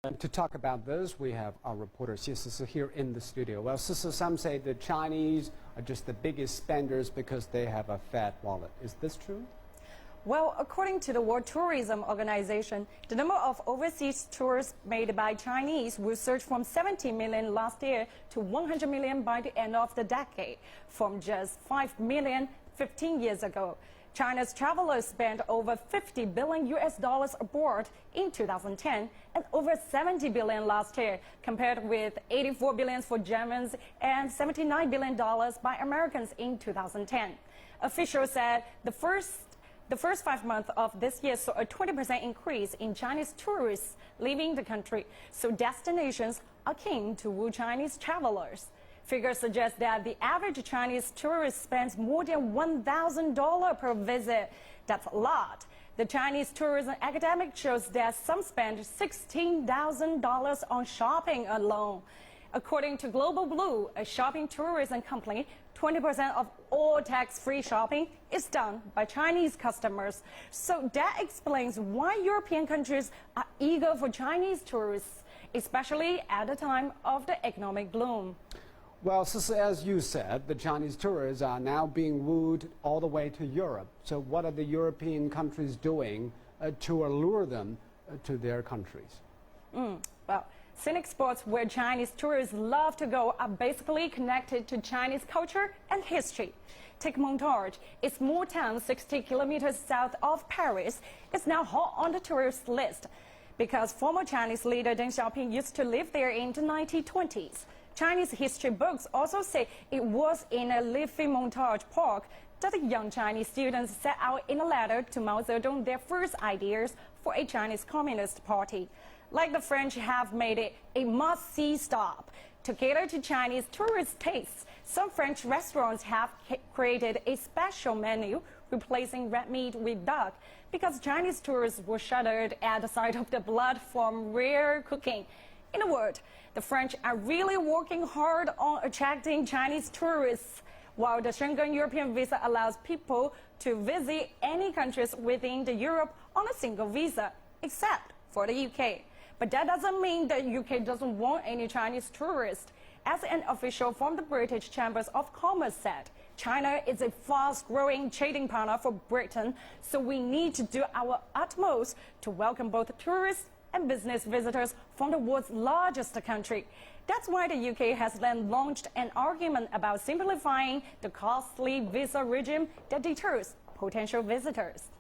To talk about this, we have our reporter Xie Sisi here in the studio. Well, Sisi, some say the Chinese are just the biggest spenders because they have a fat wallet. Is this true? Well, according to the World Tourism Organization, the number of overseas tours made by Chinese will surge from 70 million last year to 100 million by the end of the decade, from just 5 million 15 years ago. China's travelers spent over 50 billion US dollars abroad in 2010 and over 70 billion last year, compared with 84 billion for Germans and 79 billion dollars by Americans in 2010. Officials said the first 5 months of this year saw a 20% increase in Chinese tourists leaving the country, so destinations are keen to woo Chinese travelers. Figures suggest that the average Chinese tourist spends more than $1,000 per visit. That's a lot. The Chinese tourism academic shows that some spend $16,000 on shopping alone. According to Global Blue, a shopping tourism company, 20% of all tax-free shopping is done by Chinese customers. So that explains why European countries are eager for Chinese tourists, especially at the time of the economic boom. Well, Sisi, as you said, the Chinese tourists are now being wooed all the way to Europe. So what are the European countries doing to allure them to their countries? Well, scenic spots where Chinese tourists love to go are basically connected to Chinese culture and history. Take Montargis. Its small town 60 kilometers south of Paris is now hot on the tourist list because former Chinese leader Deng Xiaoping used to live there in the 1920s. Chinese history books also say it was in a leafy Montargis park that the young Chinese students set out in a letter to Mao Zedong their first ideas for a Chinese Communist Party. Like the French have made it a must-see stop. To cater to Chinese tourist tastes, some French restaurants have created a special menu replacing red meat with duck because Chinese tourists were shuddered at the sight of the blood from rare cooking. In a word, the French are really working hard on attracting Chinese tourists, while the Schengen European visa allows people to visit any countries within the Europe on a single visa, except for the UK. But that doesn't mean that UK doesn't want any Chinese tourists. As an official from the British Chambers of Commerce said, China is a fast-growing trading partner for Britain, so we need to do our utmost to welcome both tourists and business visitors from the world's largest country. That's why the UK has then launched an argument about simplifying the costly visa regime that deters potential visitors.